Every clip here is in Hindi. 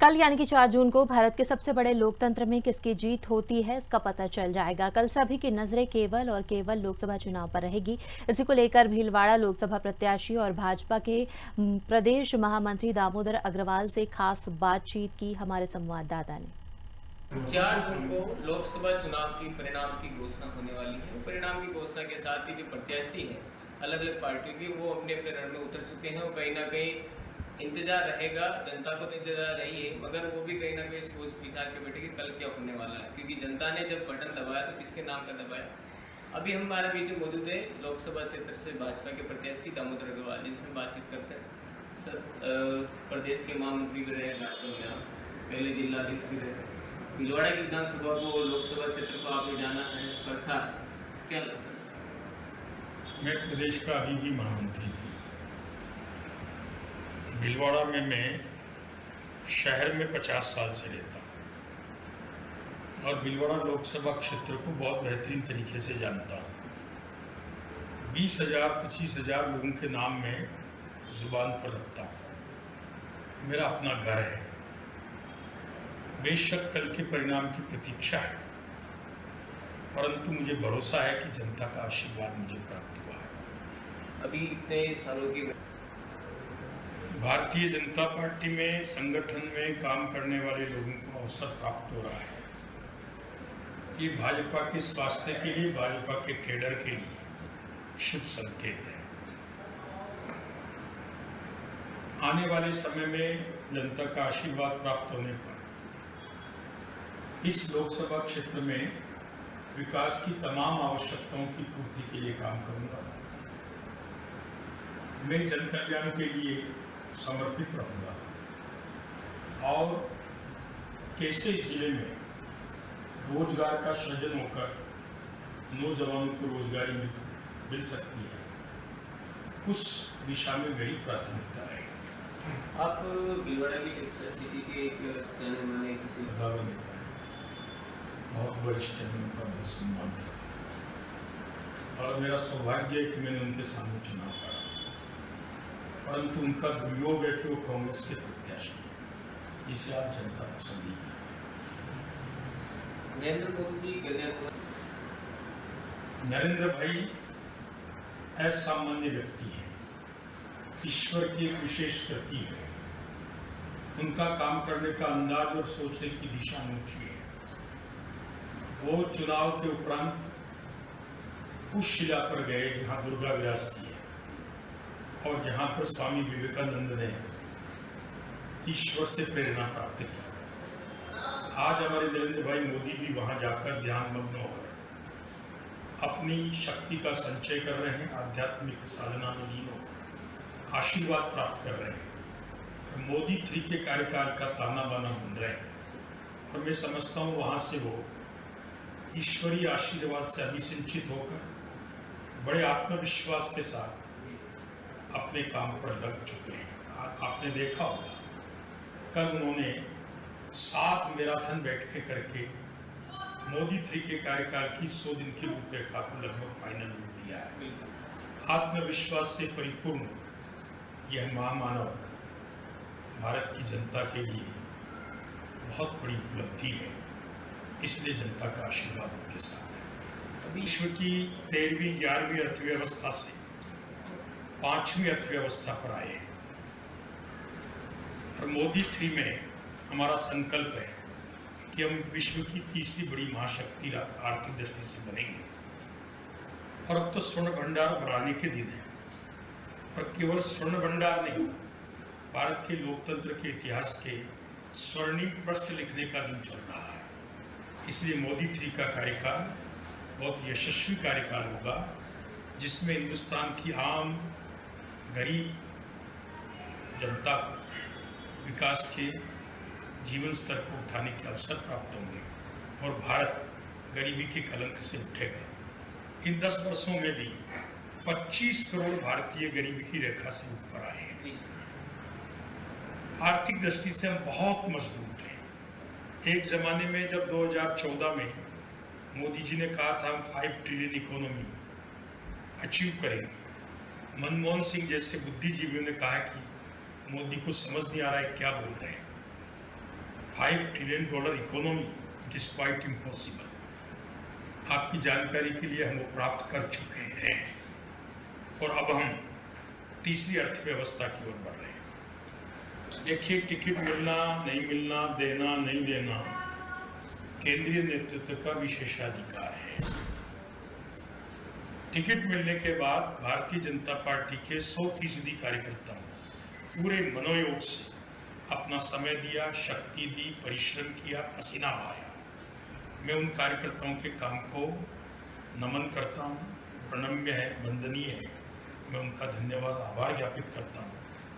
कल यानी कि 4 जून को भारत के सबसे बड़े लोकतंत्र में किसकी जीत होती है, इसका पता चल जाएगा। कल सभी की नजरें केवल और केवल लोकसभा चुनाव पर रहेगी। इसी को लेकर भीलवाड़ा लोकसभा प्रत्याशी और भाजपा के प्रदेश महामंत्री दामोदर अग्रवाल से खास बातचीत की हमारे संवाददाता ने। 4 जून को लोकसभा चुनाव की परिणाम की घोषणा होने वाली है। परिणाम की घोषणा के साथ ही जो प्रत्याशी हैं अलग अलग पार्टियों के, वो अपने अपने रण में उतर चुके हैं और कहीं ना कहीं इंतजार रहेगा। जनता को तो इंतजार रही है, मगर वो भी कहीं ना कहीं सोच विचार के बैठे कि कल क्या होने वाला है, क्योंकि जनता ने जब बटन दबाया तो किसके नाम का दबाया। अभी हम हमारे बीच में मौजूद है लोकसभा क्षेत्र से भाजपा के प्रत्याशी दामोदर अग्रवाल, जिनसे बातचीत करते हैं। सर, प्रदेश के महामंत्री भी रहे, पहले जिलाधीश भी रहे, भीलवाड़ा की विधानसभा को, लोकसभा क्षेत्र को आपने जाना है, परखा, क्या लगता है? मैं प्रदेश का अभी भी महामंत्री हूँ। भीलवाड़ा में मैं शहर में 50 साल से रहता हूँ और भीलवाड़ा लोकसभा क्षेत्र को बहुत बेहतरीन तरीके से जानता हूँ। 20,000-25,000 लोगों के नाम में जुबान पर रखता हूँ। मेरा अपना घर है। बेशक कल के परिणाम की प्रतीक्षा है, परंतु मुझे भरोसा है कि जनता का आशीर्वाद मुझे प्राप्त हुआ है। अभी इतने सालों की भारतीय जनता पार्टी में संगठन में काम करने वाले लोगों को अवसर प्राप्त हो रहा है। ये भाजपा के स्वास्थ्य के लिए, भाजपा के कैडर के लिए शुभ संकेत है। आने वाले समय में जनता का आशीर्वाद प्राप्त होने पर इस लोकसभा क्षेत्र में विकास की तमाम आवश्यकताओं की पूर्ति के लिए काम करूंगा। मैं जन कल्याण के लिए समर्पित रहूंगा और कैसे जिले में रोजगार का सृजन होकर नौजवानों को रोजगारी मिल सकती है, उस दिशा में मेरी प्राथमिकता है। आप भीलवाड़ा की सिटी के एक जाने माने नेता है, बहुत वरिष्ठ है, उनका बहुत सम्मान है और मेरा सौभाग्य है कि मैंने उनके सामने चुनाव लड़ा, परंतु उनका दुर्योग है कि वो कांग्रेस के प्रत्याशी है, जिसे आप जनता पसंद नहीं करते। नरेंद्र भाई असामान्य व्यक्ति है, ईश्वर की एक विशेष कृति है। उनका काम करने का अंदाज और सोचने की दिशा ऊंची है। वो चुनाव के उपरांत उस शिला पर गए जहां दुर्गा विराजती है और जहां पर स्वामी विवेकानंद ने ईश्वर से प्रेरणा प्राप्त की। आज हमारे नरेंद्र भाई मोदी भी वहां जाकर ध्यानमग्न होकर अपनी शक्ति का संचय कर रहे हैं, आध्यात्मिक साधना में लीन होकर आशीर्वाद प्राप्त कर रहे हैं। मोदी 3 के कार्यकाल का ताना बाना बन रहे हैं और मैं समझता हूँ वहां से वो ईश्वरीय आशीर्वाद से अभिसिंचित होकर बड़े आत्मविश्वास के साथ अपने काम पर लग चुके हैं। आपने देखा होगा कल उन्होंने 7 मैराथन बैठकें करके मोदी 3 के कार्यकाल की 100 दिन की रूपरेखा को लगभग फाइनल रूप दिया है। आत्मविश्वास से परिपूर्ण यह महामानव भारत की जनता के लिए बहुत बड़ी उपलब्धि है, इसलिए जनता का आशीर्वाद उनके साथ है। विश्व की 13वीं 11वीं अर्थव्यवस्था से 5वीं अर्थव्यवस्था पर आए हैं और मोदी 3 में हमारा संकल्प है कि हम विश्व की तीसरी बड़ी महाशक्ति आर्थिक दृष्टि से बनेंगे। और अब तो स्वर्ण भंडार बढ़ाने के दिन है, और केवल स्वर्ण भंडार नहीं, भारत के लोकतंत्र के इतिहास के स्वर्णिम पृष्ठ लिखने का दिन चल रहा है। इसलिए मोदी 3 का कार्यकाल बहुत यशस्वी कार्यकाल होगा, जिसमें हिंदुस्तान की आम गरीब जनता विकास के जीवन स्तर को उठाने के अवसर प्राप्त होंगे और भारत गरीबी के कलंक से उठेगा। इन 10 वर्षों में भी 25 करोड़ भारतीय गरीबी की रेखा से ऊपर आए हैं। आर्थिक दृष्टि से हम बहुत मजबूत हैं। एक जमाने में जब 2014 में मोदी जी ने कहा था हम 5 ट्रिलियन इकोनॉमी अचीव करेंगे, मनमोहन सिंह जैसे बुद्धिजीवियों ने कहा कि मोदी को समझ नहीं आ रहा है क्या बोल रहे हैं। $5 trillion economy, it is quite impossible. आपकी जानकारी के लिए हम वो प्राप्त कर चुके हैं और अब हम तीसरी अर्थव्यवस्था की ओर बढ़ रहे हैं। देखिए, टिकट मिलना नहीं मिलना, देना नहीं देना केंद्रीय नेतृत्व का विशेषाधिकार है। टिकट मिलने के बाद भारतीय जनता पार्टी के 100% कार्यकर्ताओं पूरे मनोयोग से अपना समय दिया, शक्ति दी, परिश्रम किया, पसीना बहाया। मैं उन कार्यकर्ताओं के काम को नमन करता हूँ, प्रणम्य है, वंदनीय है। मैं उनका धन्यवाद, आभार ज्ञापित करता हूँ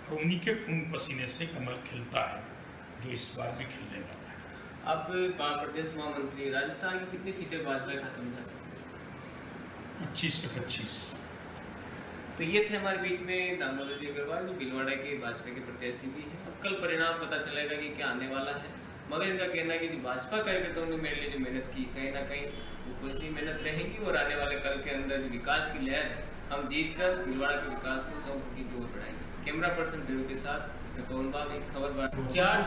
और उन्हीं के खून पसीने से कमल खिलता है, जो इस बार भी खिलने वाला है। आप प्रदेश महामंत्री, राजस्थान की कितनी सीटें भाजपा के खाते में जा सकती है? 25 से 25। तो ये थे हमारे बीच में दामोदर जी अग्रवाल, जो भीलवाड़ा के भाजपा के प्रत्याशी भी है। अब कल परिणाम पता चलेगा कि क्या आने वाला है, मगर इनका कहना है कि जो भाजपा कार्यकर्ताओं ने मेरे लिए जो मेहनत की, कहीं ना कहीं वो कुछ नहीं मेहनत रहेगी और आने वाले कल के अंदर जो विकास की लहर है, हम जीत कर भीलवाड़ा के विकास को 100 की ओर बढ़ाएंगे। कैमरा पर्सन बीरू के साथ मैं पवन बाबू, खबर 4